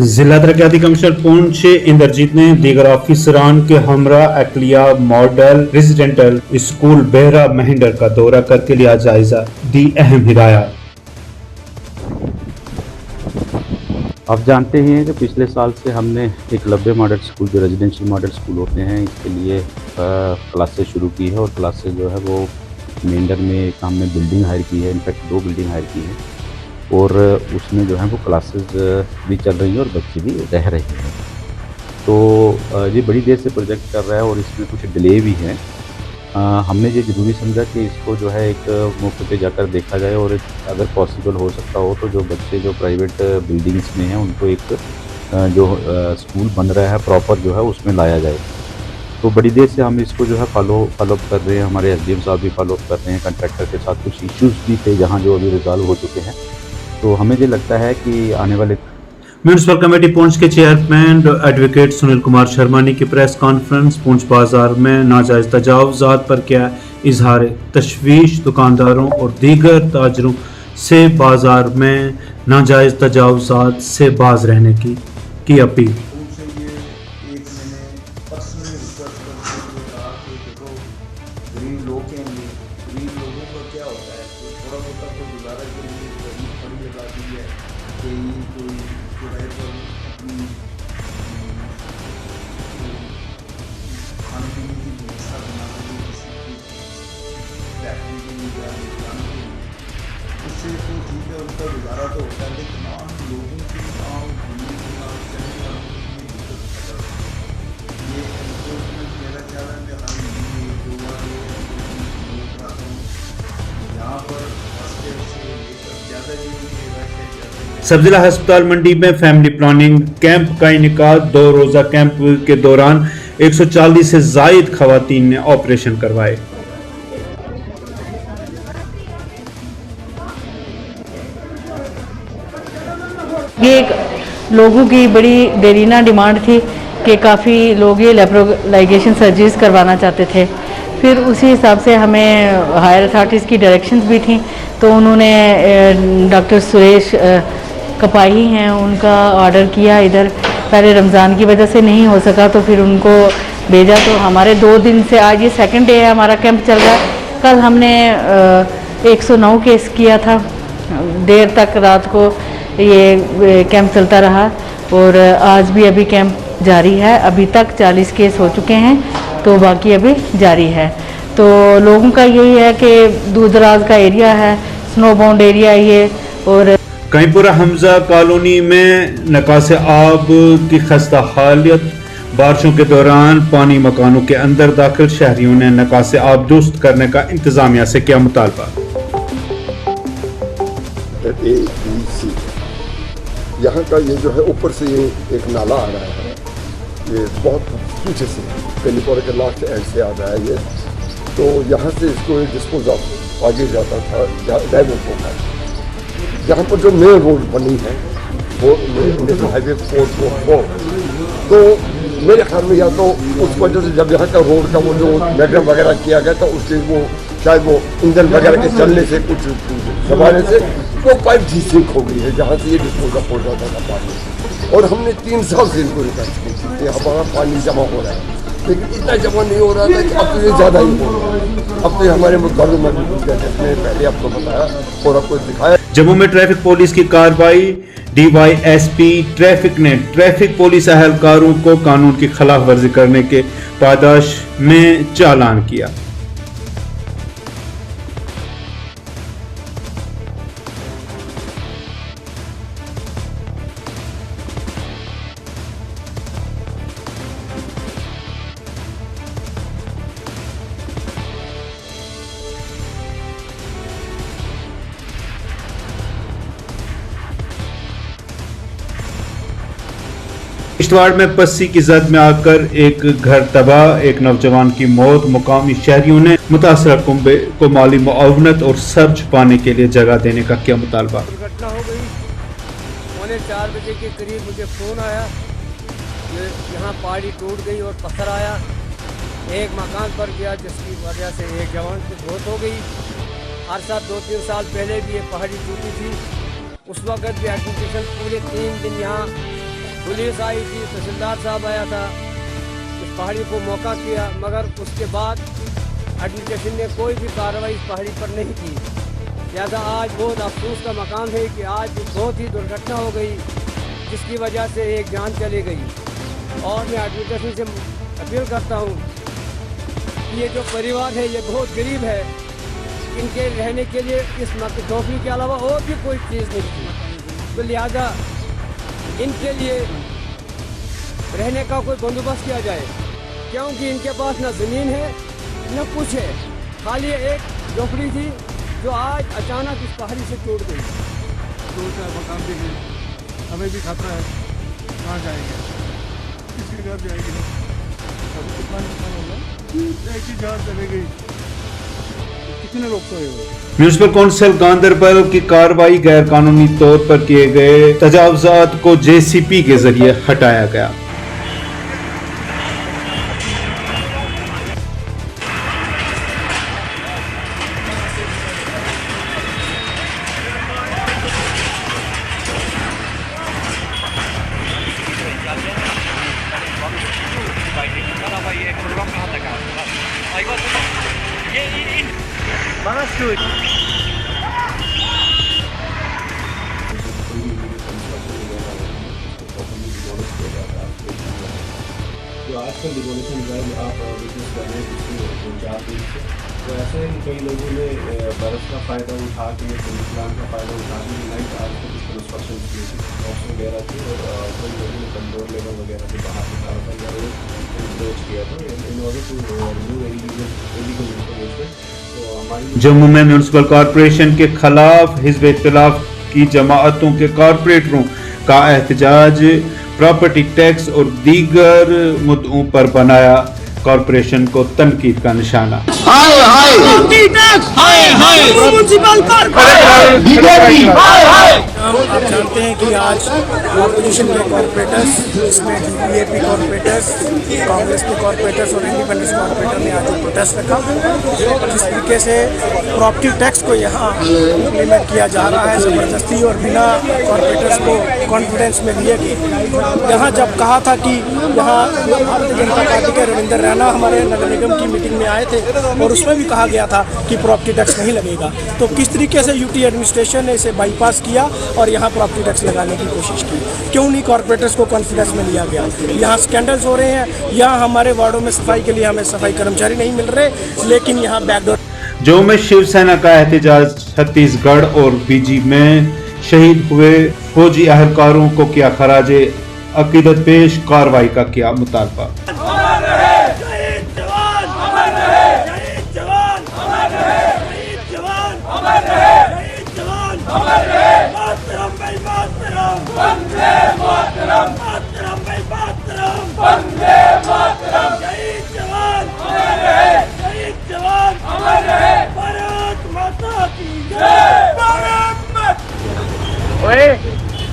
जिला तरक्याती कमिश्नर पुंछ इंद्रजीत ने दीगर ऑफिसरान के हमरा अकलिया मॉडल रेजिडेंटल स्कूल बेहरा महिंडर का दौरा करके लिया जायजा, दी अहम हिदायत। आप जानते हैं कि पिछले साल से हमने एकलव्य मॉडल स्कूल जो रेजिडेंशियल मॉडल स्कूल होते हैं इसके लिए क्लासेस शुरू की है और क्लासेस जो है वो मेंढर में एक हमने बिल्डिंग हायर की है, इनफैक्ट 2 बिल्डिंग हायर की है और उसमें जो है वो क्लासेस भी चल रही हैं और बच्चे भी रह रहे हैं। तो ये बड़ी देर से प्रोजेक्ट कर रहा है और इसमें कुछ डिले भी है। हमने ये ज़रूरी समझा कि इसको जो है एक मौके पे जाकर देखा जाए और अगर पॉसिबल हो सकता हो तो जो बच्चे जो प्राइवेट बिल्डिंग्स में हैं उनको एक जो स्कूल बन रहा है प्रॉपर जो है उसमें लाया जाए। तो बड़ी देर से हम इसको जो है फॉलोअप कर रहे हैं, हमारे एसडीएम साहब भी फॉलोअप कर रहे हैं, कॉन्ट्रैक्टर के साथ कुछ इश्यूज़ भी थे जहाँ जो अभी रिजॉल्व हो चुके हैं। तो हमें ये लगता है कि आने वाले म्यूनिसिपल कमेटी पुंछ के चेयरमैन एडवोकेट सुनील कुमार शर्मा ने की प्रेस कॉन्फ्रेंस पुंछ बाजार में नाजायज तजावुजात पर किया इजहार तशवीश, दुकानदारों और दीगर ताजरों से बाजार में नाजायज तजावुजात से बाज रहने की अपील। गरीब लोग हैं, ये गरीब लोगों का क्या होता है, तो थोड़ा बहुत तो गुजारा के लिए गरीब खड़ी लगाती है कि कोई किराए पर अपनी खाने पीने की व्यवस्था बनाने की किसी की बैठने के लिए या जाने के लिए, उससे तो ठीक है, उनका गुजारा तो होता है, लेकिन आम लोगों की आम घूमने की आम चलने वालों की ये दिक्कत पैदा होती है। ये एनफोर्समेंट मेरा ख्याल है कि हम सब जिला अस्पताल मंडी में फैमिली प्लानिंग कैंप का इनेकाद। 2 रोजा कैंप के दौरान 140 से जायद खवातीन ने ऑपरेशन करवाए। ये एक लोगों की बड़ी देरीना डिमांड थी कि काफ़ी लोग ये लेप्रोलाइगेशन सर्जरीज करवाना चाहते थे। फिर उसी हिसाब से हमें हायर अथॉरिटीज़ की डायरेक्शंस भी थी, तो उन्होंने डॉक्टर सुरेश कपाही हैं उनका ऑर्डर किया इधर। पहले रमज़ान की वजह से नहीं हो सका तो फिर उनको भेजा। तो हमारे 2 दिन से आज ये 2nd डे है हमारा कैंप चल रहा है। कल हमने 109 केस किया था, देर तक रात को ये कैंप चलता रहा और आज भी अभी कैंप जारी है। अभी तक 40 केस हो चुके हैं तो बाकी अभी जारी है। तो लोगों का यही है कि दूर दराज का एरिया है, स्नो बाउंड एरिया ये। और कईपुरा हमजा कॉलोनी में नकासे आब की खस्ता हालत, बारिशों के दौरान पानी मकानों के अंदर दाखिल। शहरियों ने नकासे आब दुरुस्त करने का इंतजामिया से किया मुतालबा। यहाँ का ये जो है ऊपर से ये एक नाला आ रहा है, ये बहुत पीछे से कलीपुरा के लास्ट एंड से आ रहा है ये। तो यहाँ से इसको डिस्पोज ऑफ आगे जाता था डाइवर्ट होता है। यहाँ पर जो मेन रोड बनी है वो नेशनल हाईवे 444, तो मेरे ख्याल में या तो उस वजह से जब यहाँ का रोड का वो जो मैग्रम वगैरह किया गया था उससे वो शायद वो इंजन वगैरह के चलने से कुछ दबाने से वो पाइप लीक हो गई है जहाँ से ये डिस्पोज ऑफ हो जाता था पानी। और हमने 3 साल से इनको रिक्वेस्ट की थी कि हमारा पानी जमा हो रहा है, लेकिन इतना जमा नहीं हो रहा था कि अब तो ये ज़्यादा ही हो रहा है। अब तो हमारे गवर्नमेंट ने पहले आपको बताया और आपको दिखाया। जम्मू में ट्रैफिक पुलिस की कार्रवाई। डीवाईएसपी ट्रैफिक ने ट्रैफिक पुलिस अहलकारों को कानून की खिलाफ वर्जी करने के पादाश में चालान किया। किश्तवाड़ में पस्सी की जद में आकर एक घर तबाह, एक नौजवान की मौत। मुकामी शहरियों ने मुतासरा कुंबे को माली मुआवनत और सर छुपाने के लिए जगह देने का किया मुतालबा। दुर्घटना हो गई, 3:45 बजे के करीब मुझे फ़ोन आया कि यहाँ पहाड़ी टूट गई और पत्थर आया, एक मकान पर गया जिसकी वजह से एक जवान की मौत हो गई। हर साल 2-3 साल पहले भी ये पहाड़ी टूटी थी, उस वक्त भी एडमिनिस्ट्रेशन पूरे 3 दिन यहाँ पुलिस आई थी, तहसीलदार साहब आया था, इस पहाड़ी को मौका किया, मगर उसके बाद एडमिनिस्ट्रेशन ने कोई भी कार्रवाई इस पहाड़ी पर नहीं की। लिहाजा आज बहुत अफसोस का मकाम है कि आज बहुत ही दुर्घटना हो गई, जिसकी वजह से एक जान चली गई। और मैं एडमिनिस्ट्रेशन से अपील करता हूँ कि ये जो परिवार है ये बहुत गरीब है, इनके रहने के लिए इस नौकरी के अलावा और भी कोई चीज़ नहीं थी, तो लिहाजा इनके लिए रहने का कोई बंदोबस्त किया जाए, क्योंकि इनके पास न ज़मीन है न कुछ है, खाली एक झोपड़ी थी जो आज अचानक इस पहाड़ी से टूट गई। दो चार मकान भी हैं, हमें भी खतरा है, कहाँ जाएंगे, किसके घर जाएंगे, अभी कितना नुकसान होगा, एक ही जान चले गई, कितने लोग सोए हुए। म्यूनिसिपल काउंसिल गांधरबल की कार्रवाई गैर कानूनी तौर पर किए गए तजावुजात को जेसीपी के जरिए हटाया गया। जो आजकल डिमोलिशन ड्राइव आप बिजनेस कर रहे हैं पिछले 4 दिन से, तो ऐसे कई लोगों ने बर्फ़ का फ़ायदा उठा के, इस्लाम का फ़ायदा उठा के नाइट आज तक कुछ कंस्ट्रक्शन की थी, शॉप्स वगैरह थी, और कई लोगों ने कंट्रोल लेवल वगैरह से बाहर निकाला था या अप्रोच किया था in order to remove illegal information. तो हमारी जम्मू में म्यूनिसिपल कॉरपोरेशन के खिलाफ हिज़्ब इख्तिलाफ की जमाअतों के कॉरपोरेटरों का एहतजाज, प्रॉपर्टी टैक्स और दीगर मुद्दों पर बनाया कॉरपोरेशन को तनकीद का निशाना। आप जानते हैं कि आज ऑपोजिशन के कॉरपोरेटर्स, इसमें बीजेपी कॉरपोरेटर्स, कांग्रेस के कॉरपोरेटर्स और इंडिपेंडेंस कॉरपोरेटर ने आज प्रोटेस्ट रखा, जिस तरीके से प्रॉपर्टी टैक्स को यहाँ इम्प्लीमेंट किया जा रहा है ज़बरदस्ती और बिना कॉरपोरेटर्स को कॉन्फिडेंस में लिए कि यहाँ जब कहा था कि यहाँ भारतीय जनता पार्टी के रविंदर रैना हमारे नगर निगम की मीटिंग में आए थे और उसमें भी कहा गया था कि प्रॉपर्टी टैक्स नहीं लगेगा, तो किस तरीके से यूटी एडमिनिस्ट्रेशन ने इसे बाईपास किया और यहाँ प्रॉपर्टी टैक्स लगाने की कोशिश की। क्यों नहीं कॉरपोरेटर्स को कॉन्फिडेंस में लिया गया? यहाँ स्कैंडल्स हो रहे हैं, यहाँ हमारे वार्डों में सफाई के लिए हमें सफाई कर्मचारी नहीं मिल रहे, लेकिन यहाँ बैकडोर। जो में शिवसेना का एहतजाज, छत्तीसगढ़ और बीजी में शहीद हुए फौजी अहलकारों को किया खराजे अकीदत पेश, कार्रवाई का किया मुतालबा।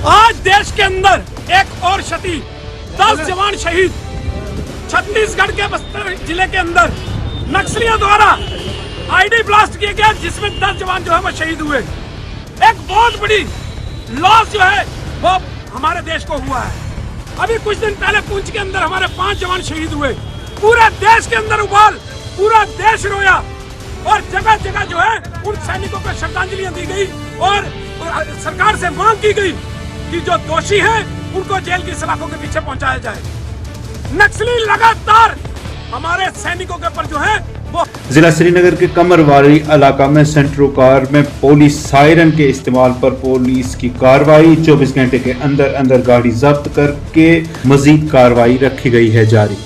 आज देश के अंदर एक और क्षति, 10 जवान शहीद। छत्तीसगढ़ के बस्तर जिले के अंदर नक्सलियों द्वारा आईडी ब्लास्ट किया गया, जिसमें 10 जवान जो है वो शहीद हुए। एक बहुत बड़ी लॉस जो है वो हमारे देश को हुआ है। अभी कुछ दिन पहले पुंछ के अंदर हमारे 5 जवान शहीद हुए। पूरे देश के अंदर उबाल, पूरा देश रोया और जगह जगह जो है उन सैनिकों को श्रद्धांजलियां दी गई और सरकार से मांग की गई कि जो दोषी हैं उनको जेल की सलाखों के पीछे पहुंचाया जाए। नक्सली लगातार हमारे सैनिकों के ऊपर जो है वो। जिला श्रीनगर के कमरवाड़ी इलाका में सेंट्रो कार में पुलिस सायरन के इस्तेमाल पर पुलिस की कार्रवाई, 24 घंटे के अंदर अंदर गाड़ी जब्त करके मजीद कार्रवाई रखी गई है जारी।